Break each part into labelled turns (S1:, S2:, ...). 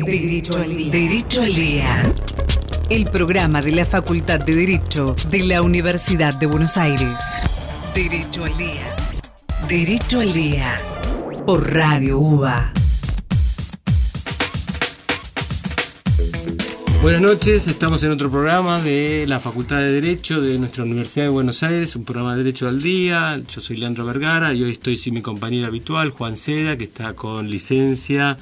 S1: Derecho al Día. Derecho al Día. El programa de la Facultad de Derecho de la Universidad de Buenos Aires. Derecho al Día. Derecho al Día. Por Radio UBA.
S2: Buenas noches, estamos en otro programa de la Facultad de Derecho de nuestra Universidad de Buenos Aires, un programa de Derecho al Día. Yo soy Leandro Vergara y hoy estoy sin mi compañero habitual, Juan Seda, que está con licencia,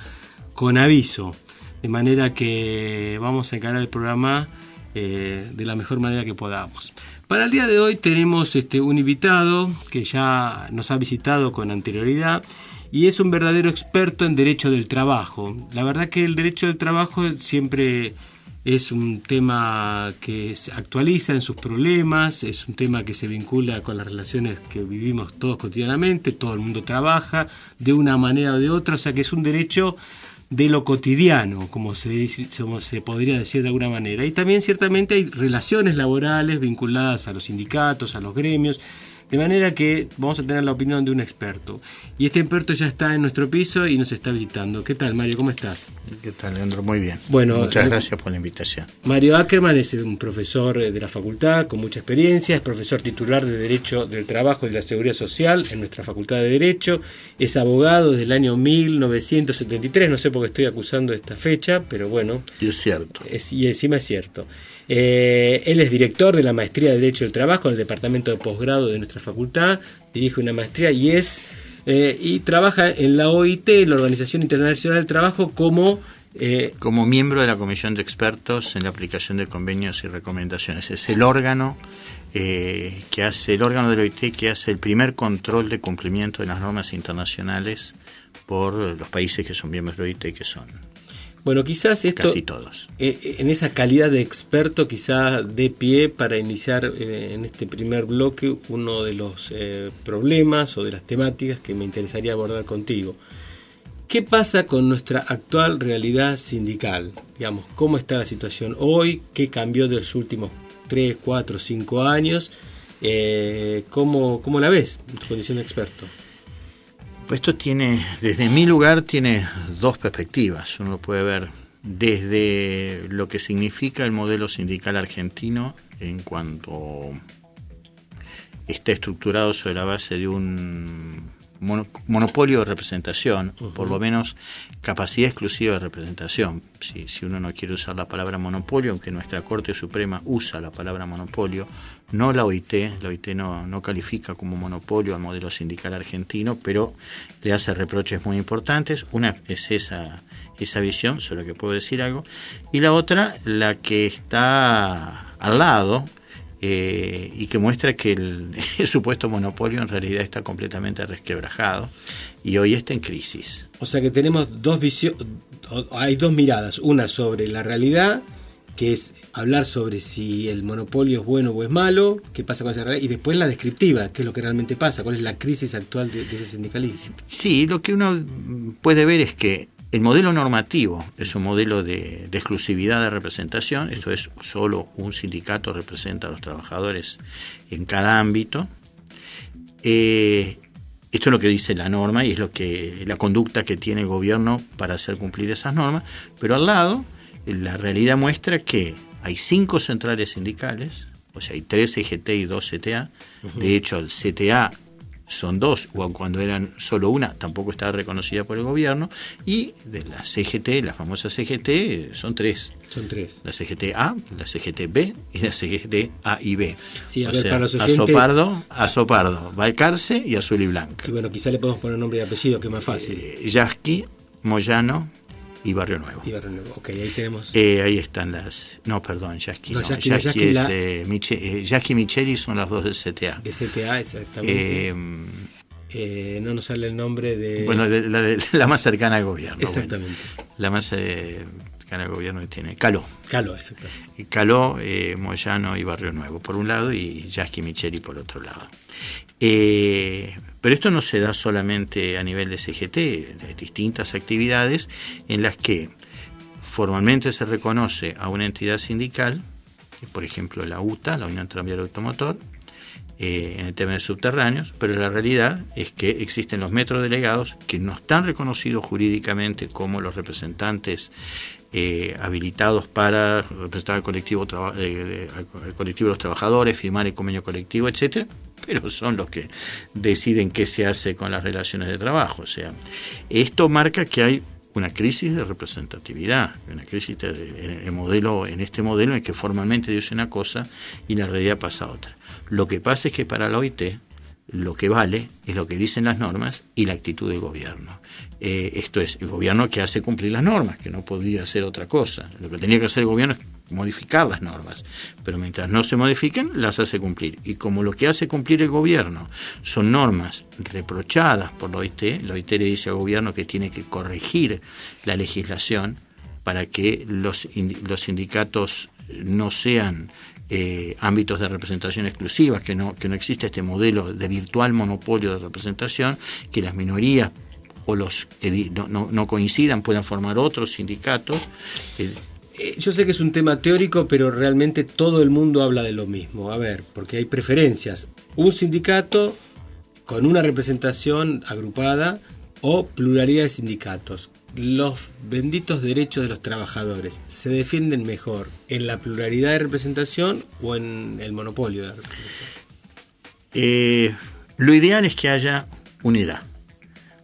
S2: con aviso. De manera que vamos a encarar el programa de la mejor manera que podamos. Para el día de hoy tenemos un invitado que ya nos ha visitado con anterioridad y es un verdadero experto en derecho del trabajo. La verdad que el derecho del trabajo siempre es un tema que se actualiza en sus problemas, es un tema que se vincula con las relaciones que vivimos todos cotidianamente, todo el mundo trabaja de una manera o de otra, o sea que es un derecho de lo cotidiano, como se podría decir de alguna manera. Y también ciertamente hay relaciones laborales vinculadas a los sindicatos, a los gremios, de manera que vamos a tener la opinión de un experto. Y este experto ya está en nuestro piso y nos está visitando. ¿Qué tal, Mario? ¿Cómo estás?
S3: ¿Qué tal, Leandro? Muy bien.
S2: Bueno,
S3: muchas gracias por la invitación.
S2: Mario Ackerman es un profesor de la facultad con mucha experiencia, es profesor titular de Derecho del Trabajo y de la Seguridad Social en nuestra Facultad de Derecho, es abogado desde el año 1973, no sé por qué estoy acusando esta fecha, pero bueno.
S3: Y es cierto.
S2: Y encima es cierto. Él es director de la Maestría de Derecho del Trabajo en el Departamento de Posgrado de nuestra facultad, dirige una maestría y trabaja en la OIT, la Organización Internacional del Trabajo, como
S3: miembro de la Comisión de Expertos en la aplicación de convenios y recomendaciones. Es el órgano el órgano de la OIT que hace el primer control de cumplimiento de las normas internacionales por los países que son miembros de la OIT, que son
S2: bueno, quizás esto,
S3: casi todos.
S2: En esa calidad de experto, quizás dé pie para iniciar en este primer bloque uno de los problemas o de las temáticas que me interesaría abordar contigo. ¿Qué pasa con nuestra actual realidad sindical? Digamos, ¿cómo está la situación hoy? ¿Qué cambió de los últimos 3, 4, 5 años? ¿Cómo la ves en tu condición de experto?
S3: Pues esto desde mi lugar, tiene dos perspectivas. Uno lo puede ver desde lo que significa el modelo sindical argentino en cuanto está estructurado sobre la base de un monopolio de representación, por lo menos capacidad exclusiva de representación. Si uno no quiere usar la palabra monopolio, aunque nuestra Corte Suprema usa la palabra monopolio, no la OIT no califica como monopolio al modelo sindical argentino, pero le hace reproches muy importantes. Una es esa visión, sobre la que puedo decir algo, y la otra, la que está al lado, y que muestra que el supuesto monopolio en realidad está completamente resquebrajado y hoy está en crisis.
S2: O sea que tenemos hay dos miradas, una sobre la realidad, que es hablar sobre si el monopolio es bueno o es malo, qué pasa con esa realidad, y después la descriptiva, qué es lo que realmente pasa, cuál es la crisis actual de ese sindicalismo.
S3: Sí, lo que uno puede ver es que el modelo normativo es un modelo de exclusividad de representación, esto es, solo un sindicato representa a los trabajadores en cada ámbito. Esto es lo que dice la norma y es la conducta que tiene el gobierno para hacer cumplir esas normas, pero al lado la realidad muestra que hay 5 centrales sindicales, o sea, hay 3 CGT y 2 CTA, de hecho el CTA son 2, o cuando eran solo una, tampoco estaba reconocida por el gobierno, y de la CGT, la famosa CGT, son 3.
S2: Son 3.
S3: La CGT A, la CGT B y la CGT A y B.
S2: Sí,
S3: para
S2: los oyentes,
S3: Azopardo, Balcarce y Azul y Blanca.
S2: Y bueno, quizá le podemos poner nombre y apellido, que es más fácil.
S3: Yasky, Moyano y Barrio Nuevo.
S2: Ok, ahí tenemos.
S3: Ahí están las. No, perdón, Yasky. Yasky y Micheli son las 2 del CTA.
S2: De CTA, exactamente. No nos sale el nombre de.
S3: Bueno, la más cercana al gobierno.
S2: Exactamente.
S3: Bueno, la más cercana al gobierno tiene Caló.
S2: Exactamente.
S3: Caló, Moyano y Barrio Nuevo por un lado y Yasky y Micheli por otro lado. Pero esto no se da solamente a nivel de CGT, hay distintas actividades en las que formalmente se reconoce a una entidad sindical, por ejemplo la UTA, la Unión Tranviaria Automotor, en el tema de subterráneos, pero la realidad es que existen los metrodelegados que no están reconocidos jurídicamente como los representantes habilitados para representar al colectivo, al colectivo de los trabajadores, firmar el convenio colectivo, etcétera, pero son los que deciden qué se hace con las relaciones de trabajo. O sea, esto marca que hay una crisis de representatividad, una crisis en este modelo en que formalmente dice una cosa y la realidad pasa a otra. Lo que pasa es que para la OIT lo que vale es lo que dicen las normas y la actitud del gobierno. Esto es, el gobierno que hace cumplir las normas, que no podría hacer otra cosa. Lo que tenía que hacer el gobierno es modificar las normas, pero mientras no se modifiquen, las hace cumplir. Y como lo que hace cumplir el gobierno son normas reprochadas por la OIT le dice al gobierno que tiene que corregir la legislación para que los sindicatos no sean ámbitos de representación exclusivas, que no existe este modelo de virtual monopolio de representación, que las minorías o los que no coincidan puedan formar otros sindicatos.
S2: Yo sé que es un tema teórico, pero realmente todo el mundo habla de lo mismo. A ver, porque hay preferencias. Un sindicato con una representación agrupada o pluralidad de sindicatos. Los benditos derechos de los trabajadores se defienden mejor en la pluralidad de representación o en el monopolio de la representación.
S3: Lo ideal es que haya unidad.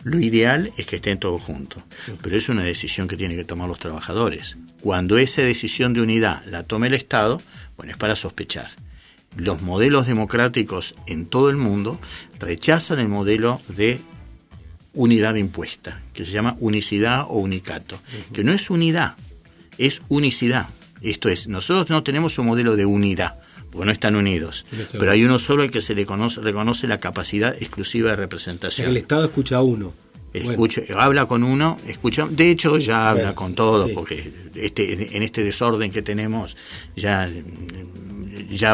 S3: Lo ideal es que estén todos juntos, pero es una decisión que tienen que tomar los trabajadores. Cuando esa decisión de unidad la tome el Estado, bueno, es para sospechar. Los modelos democráticos en todo el mundo rechazan el modelo de unidad impuesta, que se llama unicidad o unicato, que no es unidad, es unicidad. Esto es, nosotros no tenemos un modelo de unidad, porque no están unidos, pero hay uno solo al que se le reconoce la capacidad exclusiva de representación.
S2: El Estado escucha a uno.
S3: Habla con uno, escucha, de hecho ya habla con todo,
S2: sí.
S3: Porque en este desorden que tenemos ya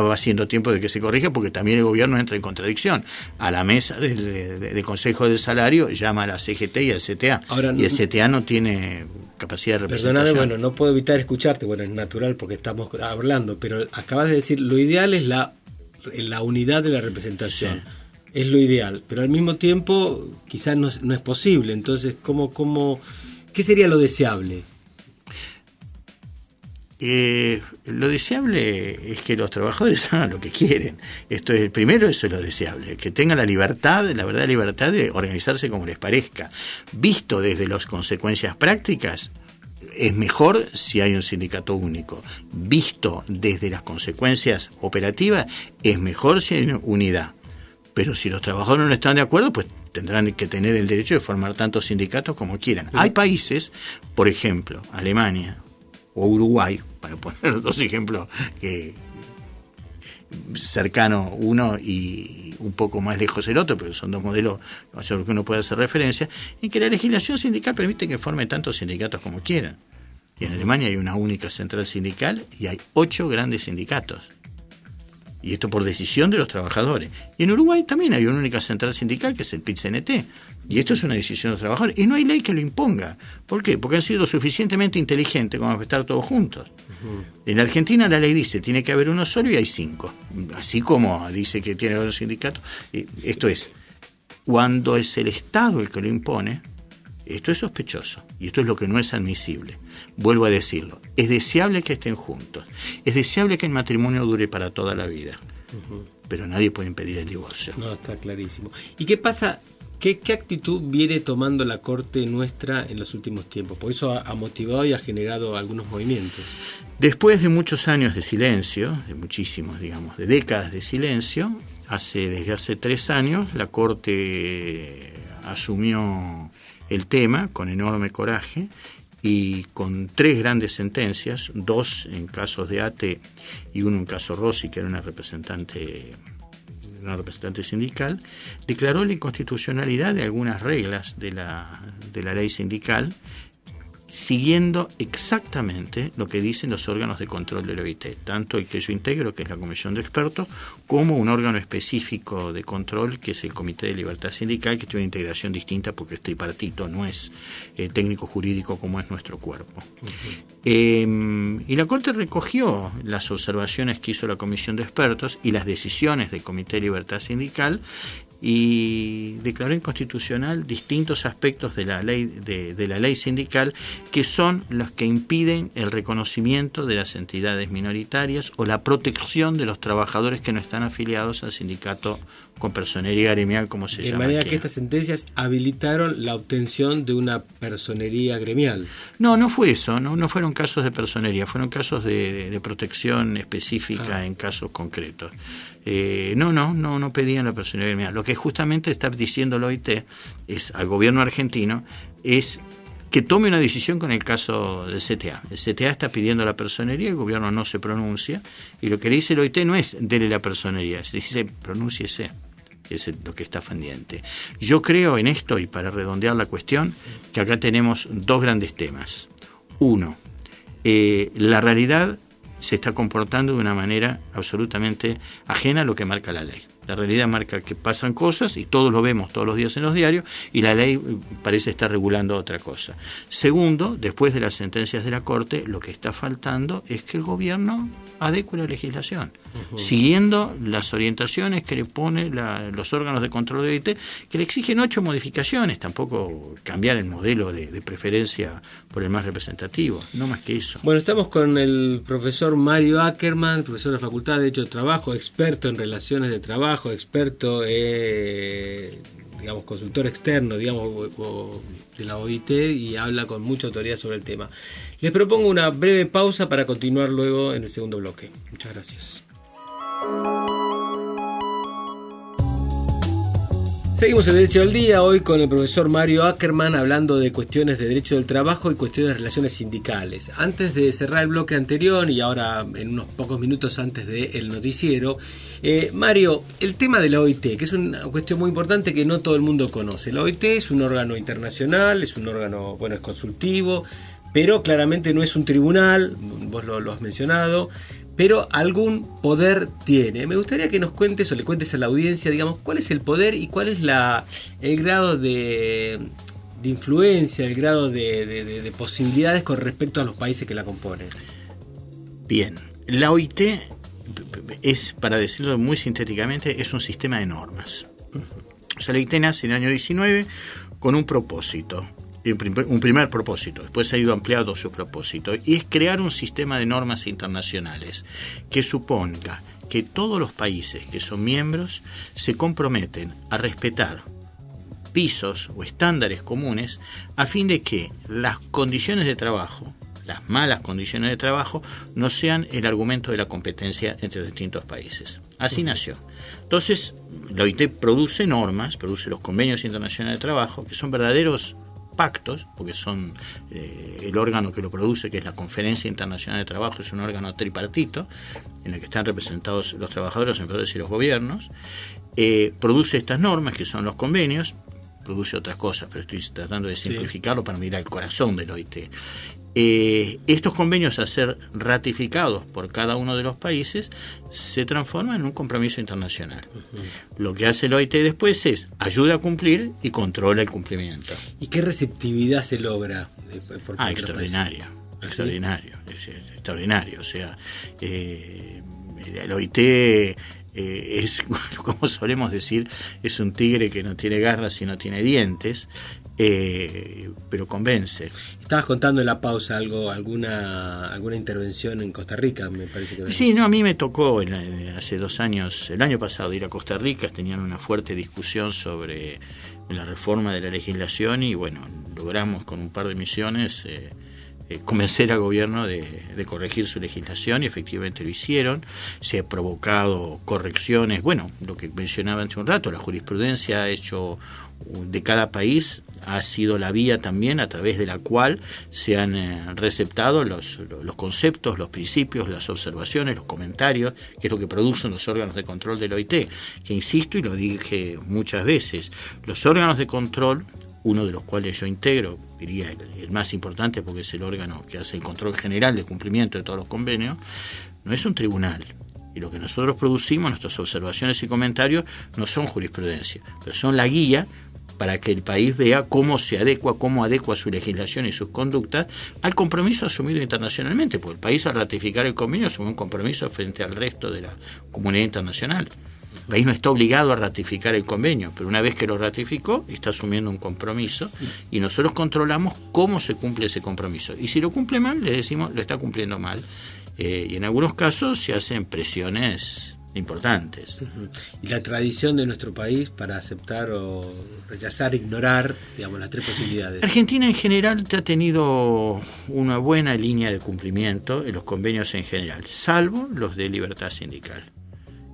S3: va siendo tiempo de que se corrija, porque también el gobierno entra en contradicción. A la mesa del Consejo del Salario llama a la CGT y al CTA. Ahora, y el CTA no tiene capacidad de representación.
S2: Perdóname, bueno, no puedo evitar escucharte, bueno, es natural porque estamos hablando, pero acabas de decir, lo ideal es la unidad de la representación. Sí. Es lo ideal, pero al mismo tiempo quizás no es posible. Entonces, ¿qué sería lo deseable?
S3: Lo deseable es que los trabajadores hagan lo que quieren. Esto es, primero, eso es lo deseable, que tengan la verdadera libertad de organizarse como les parezca. Visto desde las consecuencias prácticas, es mejor si hay un sindicato único. Visto desde las consecuencias operativas, es mejor si hay una unidad. Pero si los trabajadores no están de acuerdo, pues tendrán que tener el derecho de formar tantos sindicatos como quieran. Hay países, por ejemplo, Alemania o Uruguay, para poner dos ejemplos cercanos uno y un poco más lejos el otro, pero son dos modelos a los que uno puede hacer referencia, en que la legislación sindical permite que forme tantos sindicatos como quieran. Y en Alemania hay una única central sindical y hay 8 grandes sindicatos. Y esto por decisión de los trabajadores. Y en Uruguay también hay una única central sindical, que es el PIT-CNT. Y esto es una decisión de los trabajadores. Y no hay ley que lo imponga. ¿Por qué? Porque han sido suficientemente inteligentes como para estar todos juntos. En Argentina la ley dice tiene que haber uno solo y hay 5. Así como dice que tiene que haber un sindicato. Esto es, cuando es el Estado el que lo impone, esto es sospechoso. Y esto es lo que no es admisible. Vuelvo a decirlo, es deseable que estén juntos, es deseable que el matrimonio dure para toda la vida, pero nadie puede impedir el divorcio.
S2: No, está clarísimo. ¿Y qué pasa? ¿Qué actitud viene tomando la Corte nuestra en los últimos tiempos? Por eso ha motivado y ha generado algunos movimientos.
S3: Después de muchos años de silencio, de muchísimos, digamos, de décadas de silencio, desde hace 3 años la Corte asumió el tema con enorme coraje y con 3 grandes sentencias, 2 en casos de ATE y 1 en caso Rossi, que era una representante sindical, declaró la inconstitucionalidad de algunas reglas de la ley sindical siguiendo exactamente lo que dicen los órganos de control de la OIT, tanto el que yo integro, que es la Comisión de Expertos, como un órgano específico de control, que es el Comité de Libertad Sindical, que tiene una integración distinta porque es tripartito, no es técnico-jurídico como es nuestro cuerpo. Y la Corte recogió las observaciones que hizo la Comisión de Expertos y las decisiones del Comité de Libertad Sindical, y declaró inconstitucional distintos aspectos de la ley de la ley sindical, que son los que impiden el reconocimiento de las entidades minoritarias o la protección de los trabajadores que no están afiliados al sindicato con personería gremial, como se llama.
S2: De manera
S3: aquí.
S2: que estas sentencias habilitaron la obtención de una personería gremial.
S3: No fue eso, no fueron casos de personería, fueron casos de protección específica en casos concretos. No pedían la personería gremial. Lo que justamente está diciendo la OIT es al gobierno argentino es que tome una decisión con el caso del CTA. El CTA está pidiendo la personería, el gobierno no se pronuncia, y lo que le dice la OIT no es dele la personería, se dice pronúnciese, que es lo que está pendiente. Yo creo en esto, y para redondear la cuestión, que acá tenemos dos grandes temas. Uno, la realidad se está comportando de una manera absolutamente ajena a lo que marca la ley. La realidad marca que pasan cosas y todos lo vemos todos los días en los diarios, y la ley parece estar regulando otra cosa. Segundo, después de las sentencias de la Corte, lo que está faltando es que el gobierno adecue la legislación, siguiendo las orientaciones que le pone los órganos de control de OIT, que le exigen 8 modificaciones, tampoco cambiar el modelo de preferencia por el más representativo, no más que eso.
S2: Bueno, estamos con el profesor Mario Ackerman, profesor de la Facultad de Derecho del Trabajo, experto en relaciones de trabajo, experto, digamos, consultor externo, digamos, de la OIT, y habla con mucha autoridad sobre el tema. Les propongo una breve pausa para continuar luego en el segundo bloque. Muchas gracias. Seguimos el Derecho del Día, hoy con el profesor Mario Ackerman, hablando de cuestiones de derecho del trabajo y cuestiones de relaciones sindicales. Antes de cerrar el bloque anterior, y ahora en unos pocos minutos antes del noticiero, Mario, el tema de la OIT, que es una cuestión muy importante que no todo el mundo conoce. La OIT es un órgano internacional, es un órgano, bueno, es consultivo, pero claramente no es un tribunal, vos lo has mencionado, pero algún poder tiene. Me gustaría que nos cuentes o le cuentes a la audiencia, digamos, cuál es el poder y cuál es el grado de influencia, el grado de posibilidades con respecto a los países que la componen.
S3: Bien, la OIT es, para decirlo muy sintéticamente, es un sistema de normas. O sea, la OIT nace en el año 19 con un propósito. Un primer propósito, después ha ido ampliando su propósito, y es crear un sistema de normas internacionales que suponga que todos los países que son miembros se comprometen a respetar pisos o estándares comunes a fin de que las condiciones de trabajo, las malas condiciones de trabajo, no sean el argumento de la competencia entre los distintos países. Así nació. Entonces, la OIT produce normas, produce los convenios internacionales de trabajo, que son verdaderos pactos, porque son el órgano que lo produce, que es la Conferencia Internacional de Trabajo, es un órgano tripartito en el que están representados los trabajadores, los empleadores y los gobiernos. Produce estas normas, que son los convenios, produce otras cosas, pero estoy tratando de simplificarlo para mirar el corazón del OIT. Estos convenios, a ser ratificados por cada uno de los países, se transforman en un compromiso internacional. Lo que hace el OIT después es ayuda a cumplir y controla el cumplimiento.
S2: ¿Y qué receptividad se logra?
S3: Extraordinario.
S2: ¿Ah,
S3: extraordinario. Sí? Extraordinario. O sea, el OIT es, como solemos decir, es un tigre que no tiene garras y no tiene dientes. Pero convence.
S2: Estabas contando en la pausa alguna intervención en Costa Rica, me parece que...
S3: Sí, a mí me tocó hace 2 años, el año pasado, ir a Costa Rica. Tenían una fuerte discusión sobre la reforma de la legislación y bueno, logramos con un par de misiones convencer al gobierno de corregir su legislación, y efectivamente lo hicieron. Se ha provocado correcciones, bueno, lo que mencionaba hace un rato, la jurisprudencia ha hecho de cada país, ha sido la vía también a través de la cual se han receptado los conceptos, los principios, las observaciones, los comentarios, que es lo que producen los órganos de control del OIT, que insisto y lo dije muchas veces, los órganos de control uno de los cuales yo integro, diría el más importante porque es el órgano que hace el control general de cumplimiento de todos los convenios, no es un tribunal. Y lo que nosotros producimos, nuestras observaciones y comentarios, no son jurisprudencia, pero son la guía para que el país vea cómo adecua su legislación y sus conductas al compromiso asumido internacionalmente, porque el país, al ratificar el convenio, asume un compromiso frente al resto de la comunidad internacional. El país no está obligado a ratificar el convenio, pero una vez que lo ratificó, está asumiendo un compromiso y nosotros controlamos cómo se cumple ese compromiso. Y si lo cumple mal, le decimos, lo está cumpliendo mal. Y en algunos casos se hacen presiones importantes.
S2: Y la tradición de nuestro país para aceptar o rechazar, ignorar, digamos, las tres posibilidades.
S3: Argentina en general ha tenido una buena línea de cumplimiento en los convenios en general, salvo los de libertad sindical.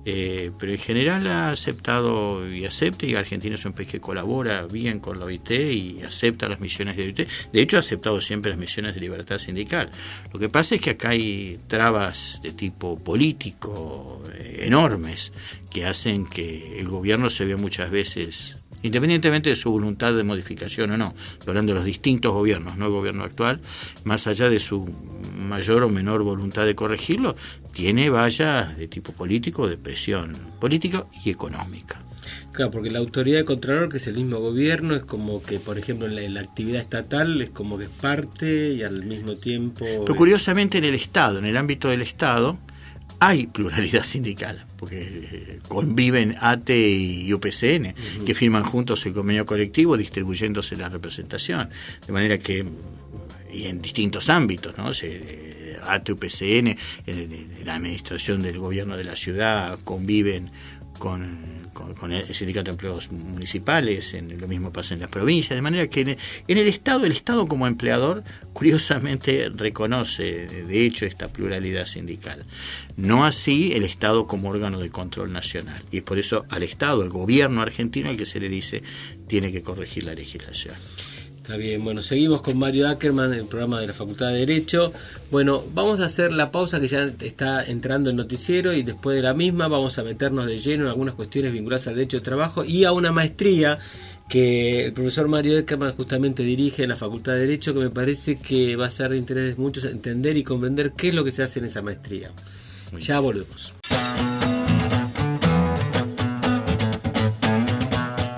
S3: Pero en general ha aceptado y acepta, y Argentina es un país que colabora bien con la OIT y acepta las misiones de OIT. De hecho, ha aceptado siempre las misiones de libertad sindical. Lo que pasa es que acá hay trabas de tipo político enormes que hacen que el gobierno se vea muchas veces, independientemente de su voluntad de modificación o no, hablando de los distintos gobiernos, no el gobierno actual, más allá de su mayor o menor voluntad de corregirlo, tiene vallas de tipo político, de presión política y económica.
S2: Claro, porque la autoridad de Contralor, que es el mismo gobierno, es como que, por ejemplo, en la actividad estatal es como que es parte y al mismo tiempo...
S3: Pero curiosamente en el Estado, en el ámbito del Estado, hay pluralidad sindical, porque conviven ATE y UPCN, que firman juntos el convenio colectivo distribuyéndose la representación, de manera que, y en distintos ámbitos, ¿no? ATE, UPCN, la administración del gobierno de la ciudad conviven con el sindicato de empleados municipales, lo mismo pasa en las provincias, de manera que en el Estado como empleador, curiosamente reconoce de hecho esta pluralidad sindical. No así el Estado como órgano de control nacional, y es por eso al Estado, al gobierno argentino, al que se le dice tiene que corregir la legislación.
S2: Está bien, bueno, seguimos con Mario Ackerman, el programa de la Facultad de Derecho. Bueno, vamos a hacer la pausa que ya está entrando el noticiero y después de la misma vamos a meternos de lleno en algunas cuestiones vinculadas al derecho de trabajo y a una maestría que el profesor Mario Ackerman justamente dirige en la Facultad de Derecho, que me parece que va a ser de interés de muchos entender y comprender qué es lo que se hace en esa maestría. Ya volvemos.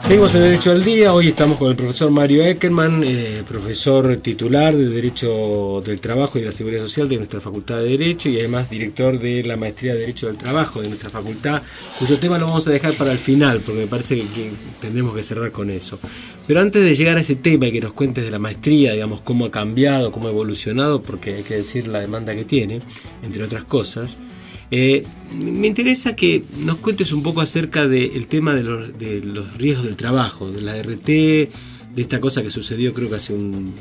S2: Seguimos en Derecho al Día. Hoy estamos con el profesor Mario Ackerman, profesor titular de Derecho del Trabajo y de la Seguridad Social de nuestra Facultad de Derecho y además director de la Maestría de Derecho del Trabajo de nuestra facultad, cuyo tema lo vamos a dejar para el final porque me parece que tendremos que cerrar con eso. Pero antes de llegar a ese tema y que nos cuentes de la maestría, digamos, cómo ha cambiado, cómo ha evolucionado, porque hay que decir la demanda que tiene, entre otras cosas, me interesa que nos cuentes un poco acerca del tema de los riesgos del trabajo, de la RT, de esta cosa que sucedió creo que hace un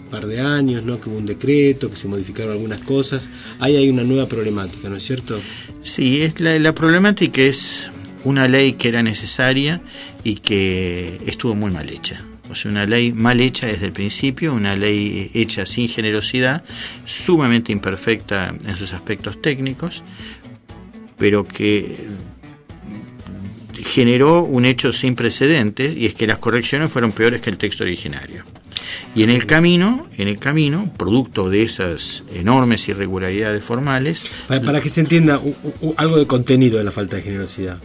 S2: par de años, ¿no? Que hubo un decreto, que se modificaron algunas cosas. Ahí hay una nueva problemática, ¿no es cierto?
S3: Sí, la problemática es una ley que era necesaria y que estuvo muy mal hecha. O sea, una ley mal hecha desde el principio, una ley hecha sin generosidad, sumamente imperfecta en sus aspectos técnicos, pero que generó un hecho sin precedentes, y es que las correcciones fueron peores que el texto originario. Y en el camino, producto de esas enormes irregularidades formales...
S2: Para que se entienda algo de contenido de la falta de generosidad.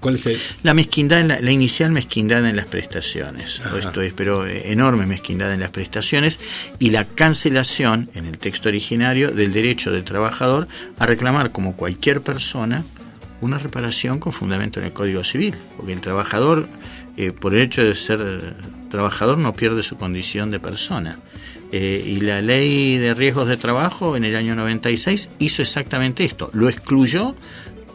S2: ¿Cuál es
S3: la mezquindad, la inicial mezquindad en las prestaciones? Esto es, pero enorme mezquindad en las prestaciones y la cancelación en el texto originario del derecho del trabajador a reclamar como cualquier persona una reparación con fundamento en el Código Civil, porque el trabajador, por el hecho de ser trabajador, no pierde su condición de persona. Y la ley de riesgos de trabajo en el año 96 hizo exactamente esto, lo excluyó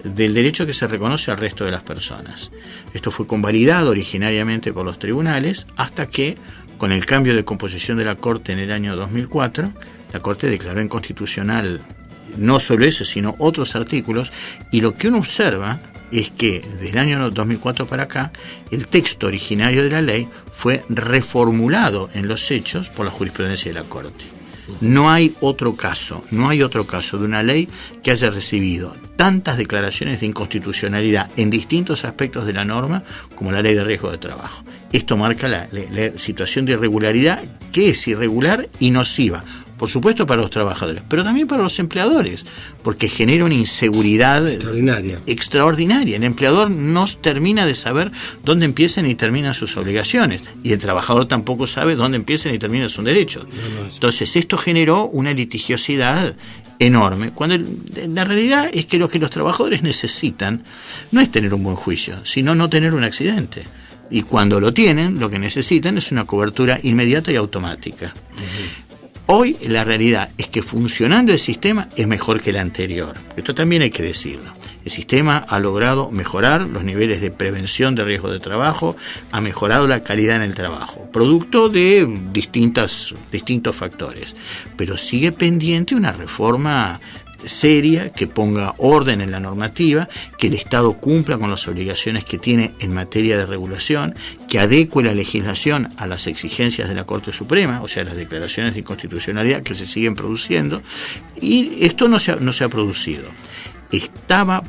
S3: del derecho que se reconoce al resto de las personas. Esto fue convalidado originariamente por los tribunales hasta que, con el cambio de composición de la Corte en el año 2004, la Corte declaró inconstitucional no solo eso, sino otros artículos, y lo que uno observa es que desde el año 2004 para acá, el texto originario de la ley fue reformulado en los hechos por la jurisprudencia de la Corte. No hay otro caso de una ley que haya recibido tantas declaraciones de inconstitucionalidad en distintos aspectos de la norma como la ley de riesgo de trabajo. Esto marca la situación de irregularidad que es irregular y nociva, por supuesto para los trabajadores, pero también para los empleadores, porque genera una inseguridad extraordinaria. El empleador no termina de saber dónde empiezan y terminan sus obligaciones, y el trabajador tampoco sabe dónde empiezan y terminan sus derechos. Entonces esto generó una litigiosidad enorme, cuando la realidad es que lo que los trabajadores necesitan no es tener un buen juicio, sino no tener un accidente. Y cuando lo tienen, lo que necesitan es una cobertura inmediata y automática. Hoy la realidad es que funcionando el sistema es mejor que el anterior. Esto también hay que decirlo. El sistema ha logrado mejorar los niveles de prevención de riesgo de trabajo, ha mejorado la calidad en el trabajo, producto de distintos factores. Pero sigue pendiente una reforma seria que ponga orden en la normativa, que el Estado cumpla con las obligaciones que tiene en materia de regulación, que adecue la legislación a las exigencias de la Corte Suprema, o sea, las declaraciones de inconstitucionalidad que se siguen produciendo, y esto no se ha producido. Estaba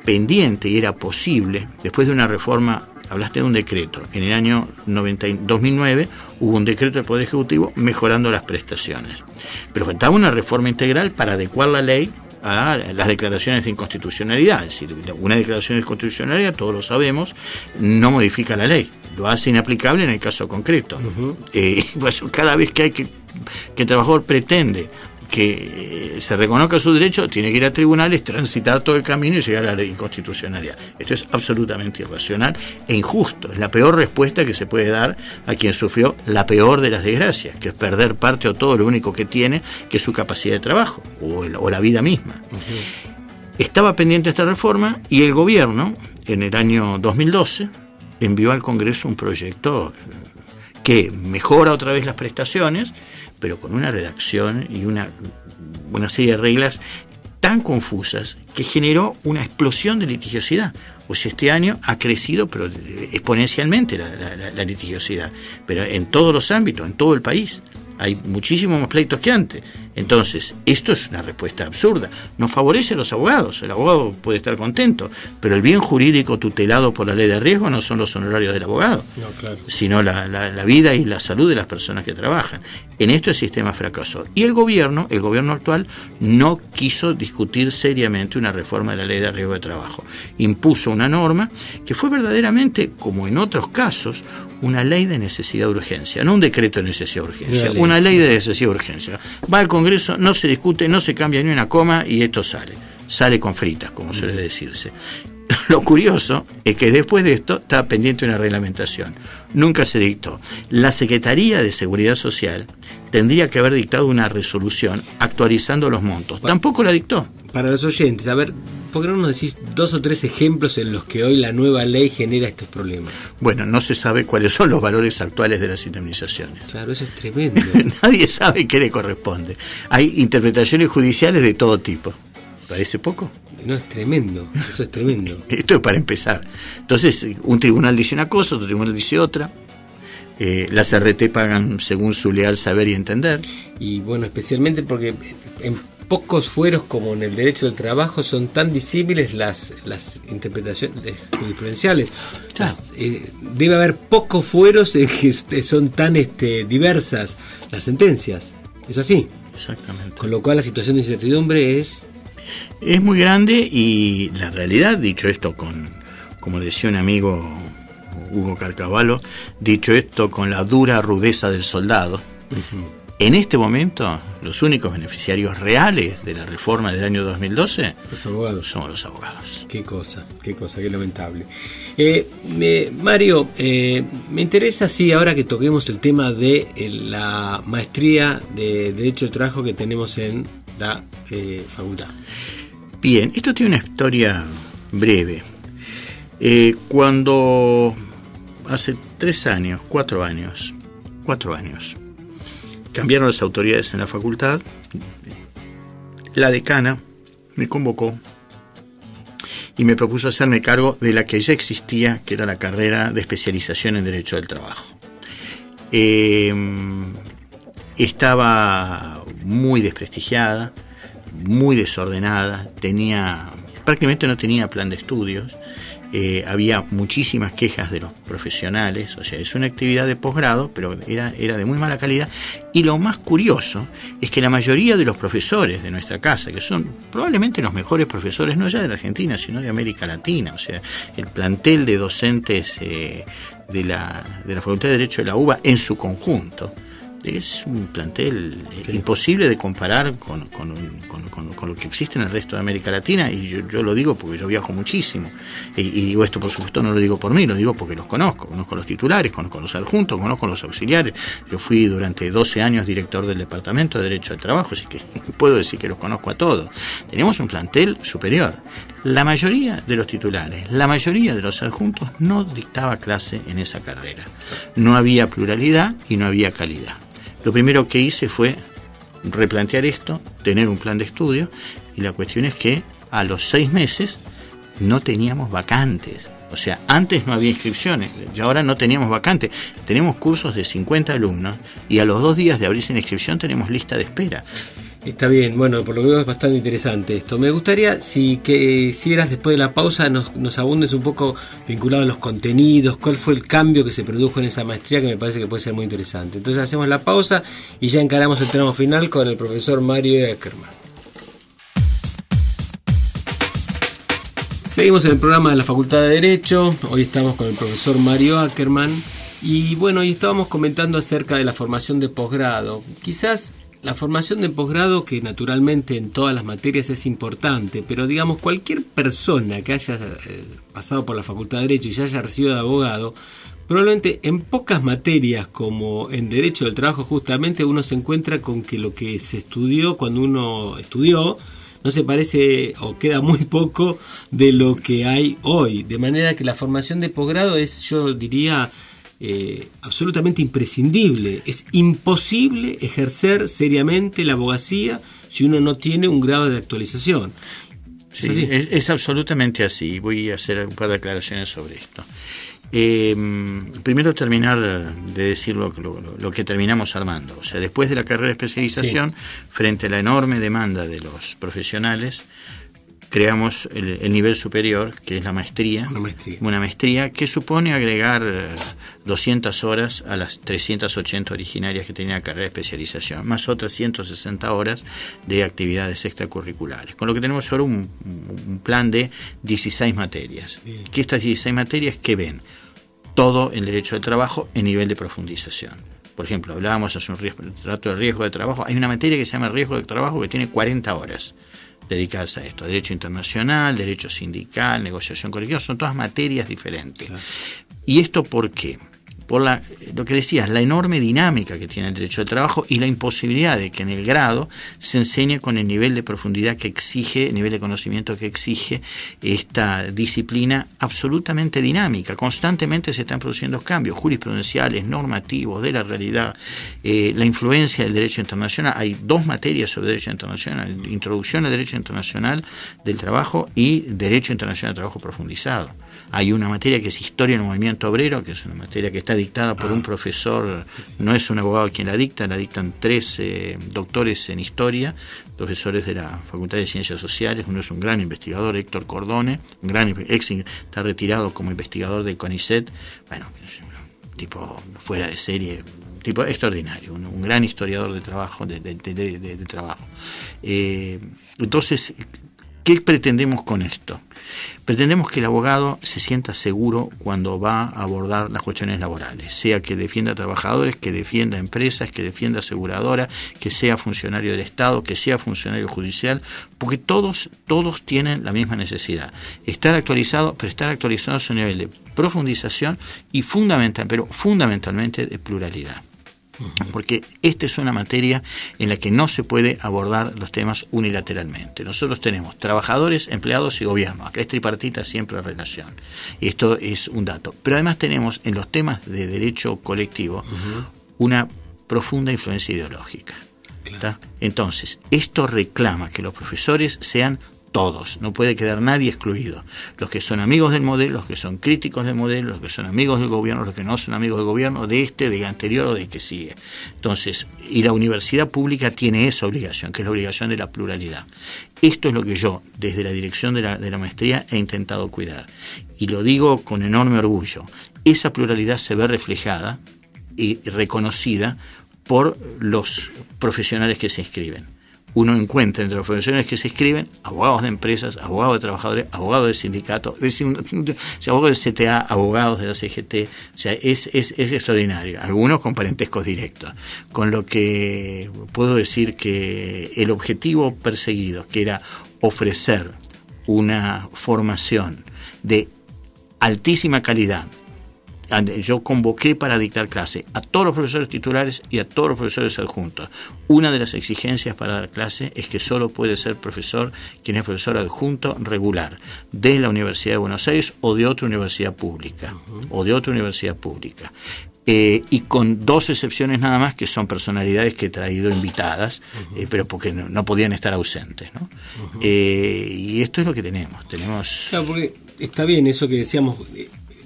S3: pendiente y era posible, después de una reforma. Hablaste de un decreto. En el año 2009 hubo un decreto del Poder Ejecutivo mejorando las prestaciones. Pero faltaba una reforma integral para adecuar la ley a las declaraciones de inconstitucionalidad. Es decir, una declaración de inconstitucionalidad, todos lo sabemos, no modifica la ley. Lo hace inaplicable en el caso concreto. Pues cada vez que el trabajador pretende que se reconozca su derecho, tiene que ir a tribunales, transitar todo el camino y llegar a la inconstitucionalidad. Esto es absolutamente irracional e injusto. Es la peor respuesta que se puede dar a quien sufrió la peor de las desgracias, que es perder parte o todo lo único que tiene, que es su capacidad de trabajo o la vida misma. Estaba pendiente esta reforma y el gobierno, en el año 2012, envió al Congreso un proyecto que mejora otra vez las prestaciones, pero con una redacción y una serie de reglas tan confusas que generó una explosión de litigiosidad. O sea, este año ha crecido pero exponencialmente la litigiosidad, pero en todos los ámbitos, en todo el país. Hay muchísimos más pleitos que antes. Entonces, esto es una respuesta absurda. No favorece a los abogados. El abogado puede estar contento, pero el bien jurídico tutelado por la ley de riesgo no son los honorarios del abogado, sino la vida y la salud de las personas que trabajan. En esto el sistema fracasó. Y el gobierno actual, no quiso discutir seriamente una reforma de la ley de riesgo de trabajo. Impuso una norma que fue verdaderamente, como en otros casos, una ley de necesidad de urgencia, no un decreto de necesidad de urgencia, una ley de necesidad de urgencia. Va al Congreso, no se discute, no se cambia ni una coma y esto sale con fritas, como suele decirse. Lo curioso es que después de esto está pendiente una reglamentación. Nunca se dictó. La Secretaría de Seguridad Social tendría que haber dictado una resolución actualizando los montos. Tampoco la dictó.
S2: Para los oyentes, a ver, ¿por qué no nos decís 2 o 3 ejemplos en los que hoy la nueva ley genera estos problemas?
S3: Bueno, no se sabe cuáles son los valores actuales de las indemnizaciones.
S2: Claro, eso es tremendo.
S3: Nadie sabe qué le corresponde. Hay interpretaciones judiciales de todo tipo. ¿Parece poco?
S2: No, es tremendo, eso es tremendo.
S3: Esto es para empezar. Entonces, un tribunal dice una cosa, otro tribunal dice otra. Las RT pagan según su leal saber y entender. Y
S2: bueno, especialmente porque en pocos fueros como en el derecho del trabajo son tan disímiles las interpretaciones jurisprudenciales. Claro. Debe haber pocos fueros en que son tan diversas las sentencias. Es así.
S3: Exactamente.
S2: Con lo cual la situación de incertidumbre es
S3: muy grande y la realidad, dicho esto como decía un amigo Hugo Carcavallo, dicho esto con la dura rudeza del soldado, en este momento los únicos beneficiarios reales de la reforma del año 2012 somos los abogados.
S2: Qué cosa, qué lamentable. Mario, me interesa, sí, ahora que toquemos el tema de la maestría de Derecho del Trabajo que tenemos en la facultad.
S3: Bien, esto tiene una historia breve. Cuando hace 4 años, cambiaron las autoridades en la facultad, la decana me convocó y me propuso hacerme cargo de la que ya existía, que era la carrera de especialización en Derecho del Trabajo. Estaba muy desprestigiada, muy desordenada, prácticamente no tenía plan de estudios. Había muchísimas quejas de los profesionales, o sea, es una actividad de posgrado, pero era de muy mala calidad. Y lo más curioso es que la mayoría de los profesores de nuestra casa, que son probablemente los mejores profesores, no ya de la Argentina, sino de América Latina, o sea, el plantel de docentes de la Facultad de Derecho de la UBA en su conjunto, es un plantel imposible de comparar con lo que existe en el resto de América Latina, y yo lo digo porque yo viajo muchísimo, y digo esto por supuesto no lo digo por mí, lo digo porque los conozco los titulares, conozco los adjuntos, conozco los auxiliares. Yo fui durante 12 años director del Departamento de Derecho del Trabajo, así que puedo decir que los conozco a todos. Tenemos un plantel superior. La mayoría de los titulares, la mayoría de los adjuntos no dictaba clase en esa carrera. No había pluralidad y no había calidad. Lo primero que hice fue replantear esto, tener un plan de estudio, y la cuestión es que a los 6 meses no teníamos vacantes. O sea, antes no había inscripciones y ahora no teníamos vacantes. Tenemos cursos de 50 alumnos y a los 2 días de abrirse la inscripción tenemos lista de espera.
S2: Está bien, bueno, por lo que veo es bastante interesante esto. Me gustaría si quisieras después de la pausa nos abundes un poco vinculado a los contenidos, cuál fue el cambio que se produjo en esa maestría, que me parece que puede ser muy interesante. Entonces hacemos la pausa y ya encaramos el tramo final con el profesor Mario Ackerman. Seguimos en el programa de la Facultad de Derecho. Hoy estamos con el profesor Mario Ackerman y bueno, y estábamos comentando acerca de la formación de posgrado. Quizás la formación de posgrado, que naturalmente en todas las materias es importante, pero digamos cualquier persona que haya pasado por la Facultad de Derecho y ya haya recibido de abogado, probablemente en pocas materias como en Derecho del Trabajo justamente uno se encuentra con que lo que se estudió cuando uno estudió no se parece o queda muy poco de lo que hay hoy, de manera que la formación de posgrado es, yo diría, absolutamente imprescindible. Es imposible ejercer seriamente la abogacía si uno no tiene un grado de actualización.
S3: Sí, es absolutamente así. Voy a hacer un par de aclaraciones sobre esto. Primero terminar de decir lo que terminamos armando. O sea, después de la carrera de especialización, frente a la enorme demanda de los profesionales, creamos el nivel superior, que es la maestría. Una maestría que supone agregar 200 horas a las 380 originarias que tenía la carrera de especialización, más otras 160 horas de actividades extracurriculares. Con lo que tenemos ahora un plan de 16 materias. Bien. Que estas 16 materias que ven todo el derecho del trabajo en nivel de profundización. Por ejemplo, hablábamos hace un rato de riesgo de trabajo. Hay una materia que se llama riesgo de trabajo que tiene 40 horas dedicadas a esto. Derecho internacional, derecho sindical, negociación colectiva, son todas materias diferentes. Claro. ¿Y esto por qué? Por lo que decías, la enorme dinámica que tiene el derecho del trabajo y la imposibilidad de que en el grado se enseñe con el nivel de profundidad que exige, el nivel de conocimiento que exige esta disciplina absolutamente dinámica. Constantemente se están produciendo cambios jurisprudenciales, normativos, de la realidad, la influencia del derecho internacional. Hay 2 materias sobre derecho internacional: introducción al derecho internacional del trabajo y derecho internacional del trabajo profundizado. Hay una materia que es historia del movimiento obrero, que es una materia que está dictada por un profesor, no es un abogado quien la dictan 3 doctores en historia, profesores de la Facultad de Ciencias Sociales. Uno es un gran investigador, Héctor Cordone, está retirado como investigador del CONICET, bueno, es un tipo fuera de serie, tipo extraordinario, un gran historiador de trabajo, de trabajo. Entonces, ¿qué pretendemos con esto? Pretendemos que el abogado se sienta seguro cuando va a abordar las cuestiones laborales, sea que defienda a trabajadores, que defienda empresas, que defienda aseguradoras, que sea funcionario del Estado, que sea funcionario judicial, porque todos tienen la misma necesidad. Estar actualizado, pero estar actualizado a su nivel de profundización y fundamentalmente de pluralidad. Porque esta es una materia en la que no se puede abordar los temas unilateralmente. Nosotros tenemos trabajadores, empleados y gobierno. Acá es tripartita siempre la relación. Y esto es un dato. Pero además tenemos en los temas de derecho colectivo una profunda influencia ideológica. Claro. Entonces, esto reclama que los profesores sean todos, no puede quedar nadie excluido. Los que son amigos del modelo, los que son críticos del modelo, los que son amigos del gobierno, los que no son amigos del gobierno, del anterior o del que sigue. Entonces, y la universidad pública tiene esa obligación, que es la obligación de la pluralidad. Esto es lo que yo, desde la dirección de la maestría, he intentado cuidar. Y lo digo con enorme orgullo. Esa pluralidad se ve reflejada y reconocida por los profesionales que se inscriben. Uno encuentra entre los profesionales que se inscriben abogados de empresas, abogados de trabajadores, abogados del sindicato, abogados del CTA, abogados de la CGT. O sea, es extraordinario. Algunos con parentescos directos. Con lo que puedo decir que el objetivo perseguido, que era ofrecer una formación de altísima calidad, yo convoqué para dictar clase a todos los profesores titulares y a todos los profesores adjuntos. Una de las exigencias para dar clase es que solo puede ser profesor quien es profesor adjunto regular de la Universidad de Buenos Aires o de otra universidad pública, y con 2 excepciones nada más, que son personalidades que he traído invitadas, pero porque no podían estar ausentes, ¿no? Y esto es lo que tenemos.
S2: Claro, porque está bien eso que decíamos.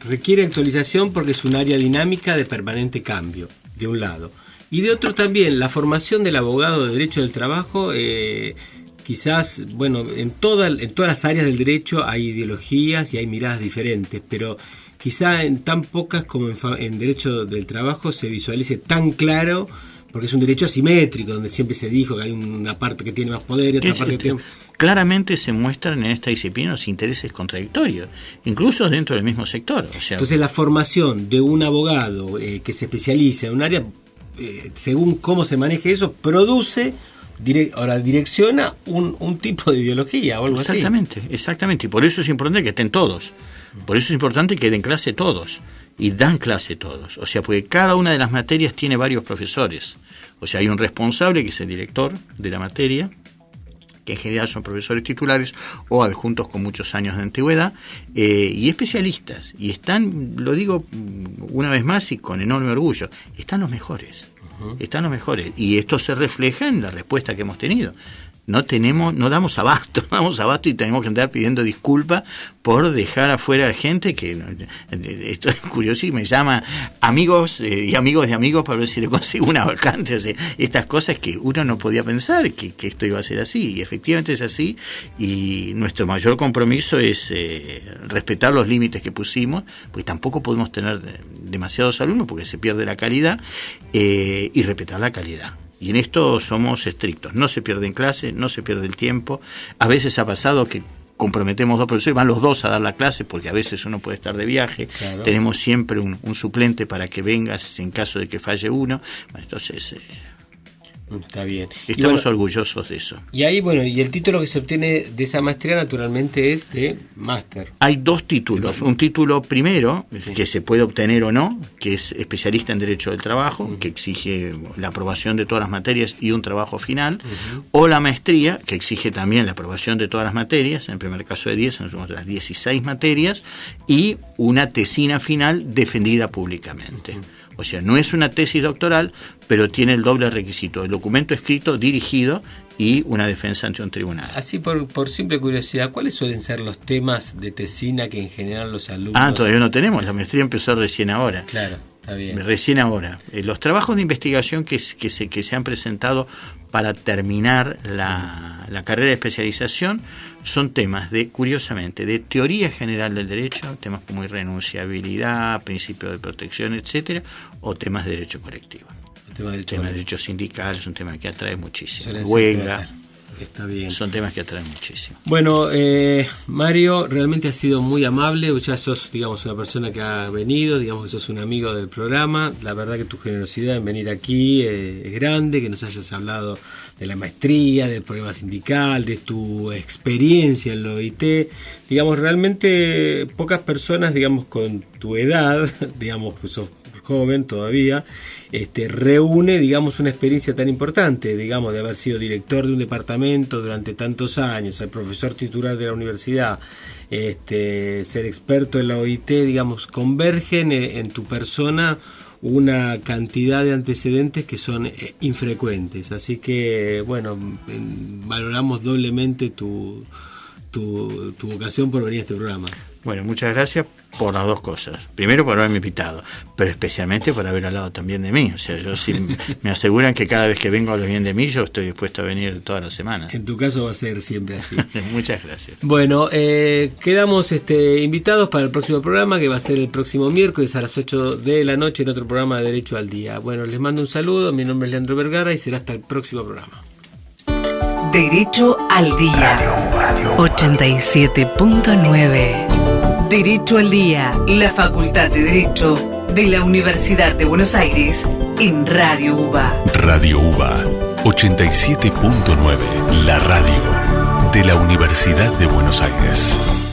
S2: Requiere actualización porque es un área dinámica de permanente cambio, de un lado. Y de otro también, la formación del abogado de Derecho del Trabajo, quizás, bueno, en todas las áreas del derecho hay ideologías y hay miradas diferentes, pero quizá en tan pocas como en Derecho del Trabajo se visualice tan claro, porque es un derecho asimétrico, donde siempre se dijo que hay una parte que tiene más poder y otra parte que tiene...
S3: Claramente se muestran en esta disciplina los intereses contradictorios, incluso dentro del mismo sector. O sea,
S2: entonces la formación de un abogado que se especializa en un área, según cómo se maneje eso, produce, ahora direcciona un tipo de ideología o algo así.
S3: Exactamente, y por eso es importante que estén todos. Por eso es importante que den clase todos, y dan clase todos. O sea, porque cada una de las materias tiene varios profesores. O sea, hay un responsable que es el director de la materia, que en general son profesores titulares o adjuntos con muchos años de antigüedad, y especialistas. Y están, lo digo una vez más y con enorme orgullo, están los mejores. Están los mejores. Y esto se refleja en la respuesta que hemos tenido. No damos abasto y tenemos que andar pidiendo disculpas por dejar afuera a gente que, esto es curioso, y me llama amigos y amigos de amigos para ver si le consigo una vacante. O sea, estas cosas que uno no podía pensar que esto iba a ser así, y efectivamente es así, y nuestro mayor compromiso es respetar los límites que pusimos, porque tampoco podemos tener demasiados alumnos porque se pierde la calidad, y respetar la calidad. Y en esto somos estrictos. No se pierde en clase, no se pierde el tiempo. A veces ha pasado que comprometemos 2 profesores, van los 2 a dar la clase, porque a veces uno puede estar de viaje. Claro. Tenemos siempre un suplente para que vengas en caso de que falle uno. Bueno, entonces...
S2: Está bien.
S3: Estamos orgullosos de eso.
S2: Y ahí, bueno, y el título que se obtiene de esa maestría naturalmente es de máster.
S3: Hay 2 títulos. Un título primero, que se puede obtener o no, que es especialista en Derecho del Trabajo, que exige la aprobación de todas las materias y un trabajo final, o la maestría, que exige también la aprobación de todas las materias, en el primer caso de 10, en las 16 materias, y una tesina final defendida públicamente. O sea, no es una tesis doctoral, pero tiene el doble requisito: el documento escrito, dirigido, y una defensa ante un tribunal.
S2: Así, por simple curiosidad, ¿cuáles suelen ser los temas de tesina que en general los alumnos...
S3: Todavía no tenemos, la maestría empezó recién ahora.
S2: Claro, está bien.
S3: Recién ahora. Los trabajos de investigación que se han presentado para terminar la carrera de especialización son temas curiosamente, de teoría general del derecho, temas como irrenunciabilidad, principio de protección, etcétera, o temas de derecho colectivo. El tema de derecho sindical es un tema que atrae muchísimo. Huelga.
S2: Está bien.
S3: Son temas que atraen muchísimo.
S2: Bueno, Mario, realmente has sido muy amable. Ya sos, digamos, una persona que ha venido, digamos que sos un amigo del programa. La verdad que tu generosidad en venir aquí es grande, que nos hayas hablado de la maestría, del problema sindical, de tu experiencia en la OIT. Digamos, realmente pocas personas, digamos, con tu edad, digamos, que sos joven todavía, reúne, digamos, una experiencia tan importante, digamos, de haber sido director de un departamento durante tantos años, ser profesor titular de la universidad, ser experto en la OIT, digamos, convergen en tu persona una cantidad de antecedentes que son infrecuentes. Así que, bueno, valoramos doblemente tu tu vocación por venir a este programa.
S3: Bueno, muchas gracias por las dos cosas. Primero por haberme invitado, pero especialmente por haber hablado también de mí. O sea, yo si me aseguran que cada vez que vengo hablo bien de mí, yo estoy dispuesto a venir toda la semana.
S2: En tu caso va a ser siempre así.
S3: Muchas gracias.
S2: Bueno, quedamos invitados para el próximo programa, que va a ser el próximo miércoles a las 8 de la noche en otro programa de Derecho al Día. Bueno, les mando un saludo, mi nombre es Leandro Vergara y será hasta el próximo programa.
S1: Derecho al Día 87.9. Derecho al Día, la Facultad de Derecho de la Universidad de Buenos Aires en Radio UBA.
S4: Radio UBA 87.9, la radio de la Universidad de Buenos Aires.